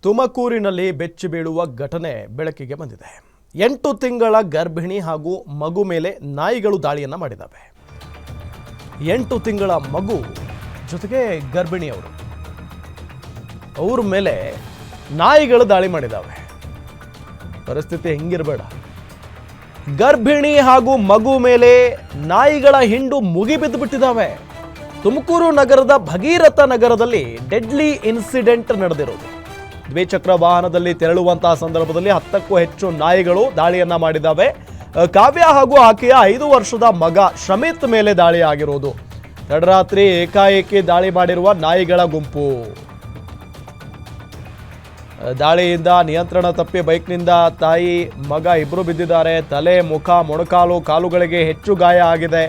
ತುಮಕೂರಿನಲ್ಲಿ ಬೆಚ್ಚಿ ಬೀಳುವ ಘಟನೆ ಬೆಳಕಿಗೆ ಬಂದಿದೆ. 8 ತಿಂಗಳ ಗರ್ಭಿಣಿ ಹಾಗೂ ಮಗು ಮೇಲೆ ನಾಯಿಗಳು ದಾಳಿಯನ್ನ ಮಾಡಿದವೆ. 8 ತಿಂಗಳ ಮಗು ಜೊತೆಗೆ ಗರ್ಭಿಣಿಯವರು ಅವರ ಮೇಲೆ ನಾಯಿಗಳು ದಾಳಿ ಮಾಡಿದವೆ. ಪರಿಸ್ಥಿತಿ ಹೆಂಗಿರಬೇಡ. ಗರ್ಭಿಣಿ ಹಾಗೂ ಮಗು ಮೇಲೆ ನಾಯಿಗಳ ಹಿಂಡು ಮುಗಿಬಿದ್ದು ಬಿಟ್ಟಿದ್ದಾವೆ. ತುಮಕೂರು ನಗರದ ಭಗೀರಥ ನಗರದಲ್ಲಿ ಡೆಡ್ಲಿ ಇನ್ಸಿಡೆಂಟ್ ನಡೆದಿರೋದು. ದ್ವಿಚಕ್ರ ವಾಹನದಲ್ಲಿ ತೆರಳುವಂತಹ ಸಂದರ್ಭದಲ್ಲಿ 10ಕ್ಕೂ ಹೆಚ್ಚು ನಾಯಿಗಳು ದಾಳಿಯನ್ನ ಮಾಡಿದ್ದಾವೆ. ಕಾವ್ಯ ಹಾಗೂ ಆಕೆಯ 5 ವರ್ಷದ ಮಗ ಶಮಿತ್ ಮೇಲೆ ದಾಳಿ ಆಗಿರೋದು. ತಡರಾತ್ರಿ ಏಕಾಏಕಿ ದಾಳಿ ಮಾಡಿರುವ ನಾಯಿಗಳ ಗುಂಪು. ದಾಳಿಯಿಂದ ನಿಯಂತ್ರಣ ತಪ್ಪಿ ಬೈಕ್ನಿಂದ ತಾಯಿ ಮಗ ಇಬ್ಬರು ಬಿದ್ದಿದ್ದಾರೆ. ತಲೆ, ಮುಖ, ಮೊಣಕಾಲು, ಕಾಲುಗಳಿಗೆ ಹೆಚ್ಚು ಗಾಯ ಆಗಿದೆ.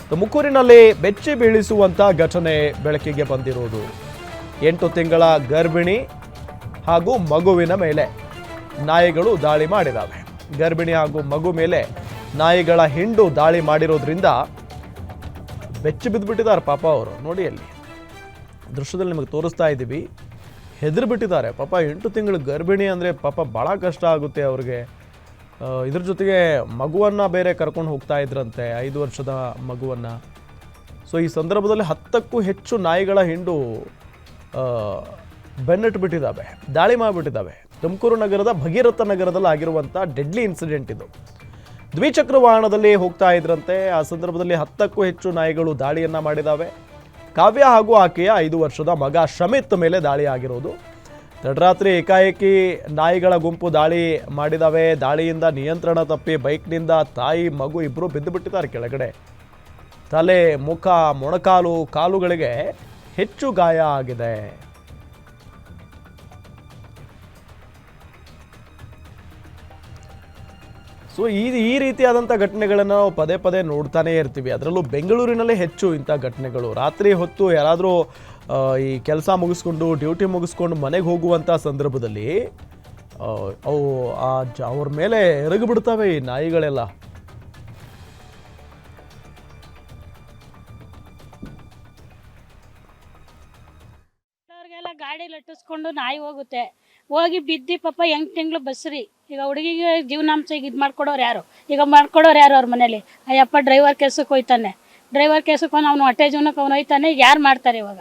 ತುಮಕೂರಿನಲ್ಲಿ ಬೆಚ್ಚಿ ಬೀಳಿಸುವಂತ ಘಟನೆ ಬೆಳಕಿಗೆ ಬಂದಿರುವುದು. 8 ತಿಂಗಳ ಗರ್ಭಿಣಿ ಹಾಗೂ ಮಗುವಿನ ಮೇಲೆ ನಾಯಿಗಳು ದಾಳಿ ಮಾಡಿದಾವೆ. ಗರ್ಭಿಣಿ ಹಾಗೂ ಮಗು ಮೇಲೆ ನಾಯಿಗಳ ಹಿಂಡು ದಾಳಿ ಮಾಡಿರೋದ್ರಿಂದ ಬೆಚ್ಚಿ ಬಿದ್ದುಬಿಟ್ಟಿದ್ದಾರೆ ಪಾಪ ಅವರು. ನೋಡಿ ಅಲ್ಲಿ ದೃಶ್ಯದಲ್ಲಿ ನಿಮಗೆ ತೋರಿಸ್ತಾ ಇದ್ದೀವಿ. ಹೆದರಿ ಬಿಟ್ಟಿದ್ದಾರೆ ಪಾಪ. 8 ತಿಂಗಳು ಗರ್ಭಿಣಿ ಅಂದರೆ ಪಾಪ ಭಾಳ ಕಷ್ಟ ಆಗುತ್ತೆ ಅವ್ರಿಗೆ. ಇದ್ರ ಜೊತೆಗೆ ಮಗುವನ್ನು ಬೇರೆ ಕರ್ಕೊಂಡು ಹೋಗ್ತಾ ಇದ್ರಂತೆ, 5 ವರ್ಷದ ಮಗುವನ್ನು. ಸೊ ಈ ಸಂದರ್ಭದಲ್ಲಿ 10ಕ್ಕೂ ಹೆಚ್ಚು ನಾಯಿಗಳ ಹಿಂಡು ಬೆನ್ನಟ್ಟಿಬಿಟ್ಟಿದ್ದಾವೆ, ದಾಳಿ ಮಾಡಿಬಿಟ್ಟಿದ್ದಾವೆ. ತುಮಕೂರು ನಗರದ ಭಗೀರಥ ನಗರದಲ್ಲಿ ಆಗಿರುವಂಥ ಡೆಡ್ಲಿ ಇನ್ಸಿಡೆಂಟ್ ಇದು. ದ್ವಿಚಕ್ರ ವಾಹನದಲ್ಲಿ ಹೋಗ್ತಾ ಇದ್ರಂತೆ. ಆ ಸಂದರ್ಭದಲ್ಲಿ 10ಕ್ಕೂ ಹೆಚ್ಚು ನಾಯಿಗಳು ದಾಳಿಯನ್ನು ಮಾಡಿದ್ದಾವೆ. ಕಾವ್ಯ ಹಾಗೂ ಆಕೆಯ 5 ವರ್ಷದ ಮಗ ಶಮಿತ್ ಮೇಲೆ ದಾಳಿ ಆಗಿರೋದು. ತಡರಾತ್ರಿ ಏಕಾಏಕಿ ನಾಯಿಗಳ ಗುಂಪು ದಾಳಿ ಮಾಡಿದಾವೆ. ದಾಳಿಯಿಂದ ನಿಯಂತ್ರಣ ತಪ್ಪಿ ಬೈಕ್ನಿಂದ ತಾಯಿ ಮಗು ಇಬ್ಬರು ಬಿದ್ದು ಬಿಟ್ಟಿದ್ದಾರೆ ಕೆಳಗಡೆ. ತಲೆ, ಮುಖ, ಮೊಣಕಾಲು, ಕಾಲುಗಳಿಗೆ ಹೆಚ್ಚು ಗಾಯ ಆಗಿದೆ. ಸೊ ಈ ರೀತಿಯಾದಂಥ ಘಟನೆಗಳನ್ನು ನಾವು ಪದೇ ಪದೇ ನೋಡ್ತಾನೇ ಇರ್ತೀವಿ. ಅದರಲ್ಲೂ ಬೆಂಗಳೂರಿನಲ್ಲೇ ಹೆಚ್ಚು ಇಂಥ ಘಟನೆಗಳು. ರಾತ್ರಿ ಹೊತ್ತು ಯಾರಾದರೂ ಈ ಕೆಲಸ ಮುಗಿಸ್ಕೊಂಡು, ಡ್ಯೂಟಿ ಮುಗಿಸ್ಕೊಂಡು ಮನೆಗೆ ಹೋಗುವಂಥ ಸಂದರ್ಭದಲ್ಲಿ ಅವು ಅವ್ರ ಮೇಲೆ ಎರಗಿ ಬಿಡ್ತವೆ ಈ ನಾಯಿಗಳೆಲ್ಲ. ಅವ್ರಿಗೆಲ್ಲ ಗಾಡಿ ಲಟ್ಟಿಸ್ಕೊಂಡು ನಾಯಿ ಹೋಗುತ್ತೆ, ಹೋಗಿ ಬಿದ್ದು ಪಾಪ 8 ತಿಂಗಳು ಬಸ್ರಿ. ಈಗ ಹುಡುಗಿಗೆ ಜೀವನಾಂಶ ಈಗ ಇದು ಮಾಡ್ಕೊಡೋರು ಯಾರು? ಈಗ ಮಾಡ್ಕೊಡೋರು ಯಾರು ಅವ್ರ ಮನೇಲಿ? ಅಯ್ಯಪ್ಪ ಡ್ರೈವರ್ ಕೆಲಸಕ್ಕೆ ಹೋಯ್ತಾನೆ, ಡ್ರೈವರ್ ಕೆಲಸಕ್ಕೆ ಅವನು ಹೊಟ್ಟೆ ಜೀವನಕ್ಕೆ ಅವನು ಹೋಯ್ತಾನೆ. ಈಗ ಯಾರು ಮಾಡ್ತಾರೆ ಇವಾಗ?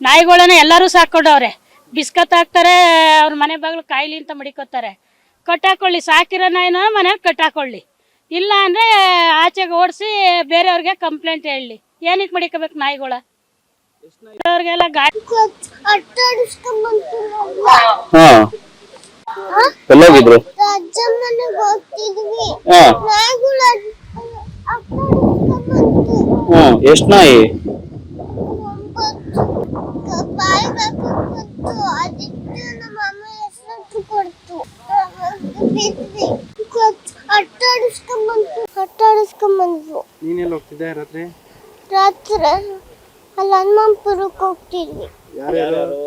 ನಾಯಿಗಳನ್ನ ಎಲ್ಲರೂ ಸಾಕೊಂಡವ್ರೆ. ಬಿಸ್ಕತ್ ಹಾಕ್ತಾರೆ, ಅವ್ರ ಮನೆ ಬಾಗಿಲು ಕಾಯಿಲಿ ಅಂತ ಮಡಿಕೋತಾರೆ. ಕಟ್ಟಾಕೊಳ್ಳಿ, ಸಾಕಿರೋ ನಾಯಿನ ಮನೇಲಿ ಕಟ್ಟಾಕೊಳ್ಳಿ, ಇಲ್ಲ ಅಂದರೆ ಆಚೆಗೆ ಓಡಿಸಿ ಬೇರೆಯವ್ರಿಗೆ ಕಂಪ್ಲೇಂಟ್ ಹೇಳಲಿ. ಏನಕ್ಕೆ ಮಡಿಕೋಬೇಕು ನಾಯಿಗಳ? ಅವ್ರಿಗೆಲ್ಲ ಗಾಡಿ ಎಲ್ಲೋಗಿದ್ರು? ಎಷ್ಟು ನಾಯಿ? ನೀನೆಲ್ಲ ಹೋಗ್ತಿದ್ದೆ ರಾತ್ರಿ? ಅಲ್ಲಿ ಹನುಮಂಪುರಕ್ಕೆ ಹೋಗ್ತಿದ್ವಿ. ಯಾರ್ಯಾರು?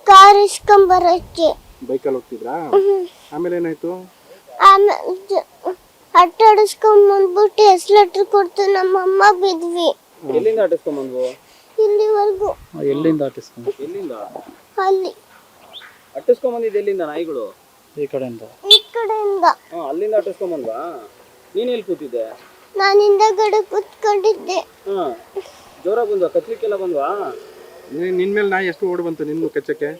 ಕಾರ್ ಇಸ್ಕೊಂಬರಕ್ಕೆ ಬೈಕಲ್ಲಿ ಹೋಗ್ತಿದ್ರಾ? ಆಮೇಲೆ ಏನಾಯ್ತು? ಆಮೇಲೆ ಅಟ್ಟಾಡಿಸ್ಕೊಂಬಂದ್ಬಿಟ್ಟು ಎಸ್ಲೆಟ್ರ್ ಕೊಡ್ತು, ನಮ್ಮಮ್ಮ ಬಿದ್ವಿ. ಎಲ್ಲಿಂದ ಆಟಿಸ್ಕೊಂಬಂದ್ವು? ಇಲ್ಲಿವರೆಗೂ. ಎಲ್ಲಿಂದ ಆಟಿಸ್ಕೊಂಡ್? ಎಲ್ಲಿಂದ? ಅಲ್ಲಿ ಅಟ್ಟಿಸ್ಕೊಂಬಂದಿದ್ದು ಎಲ್ಲಿಂದ ನಾಯಿಗಳು? ಈ ಕಡೆಯಿಂದ. ಈ ಕಡೆಯಿಂದ. ಅಲ್ಲಿಂದ ಆಟಿಸ್ಕೊಂಬಂದ್ವಾ? ನೀನ್ ಎಲ್ಲಿ ಕೂತಿದ್ದೆ? ನಾನು ಹಿಂದಗಡೆ ಕೂತ್ಕೊಂಡಿದ್ದೆ. ಜೋರಾಗಿ ಬಂದ್ವಾ? ಕಚ್ಲಿಕ್ಕೆಲ್ಲ ಬಂದ್ವಾ? ನಿನ್ ಮೇಲೆ ನಾಯಿ ಎಷ್ಟು ಓಡ್ ಬಂತು ನಿನ್ನ ಕಚ್ಚಕ್ಕೆ?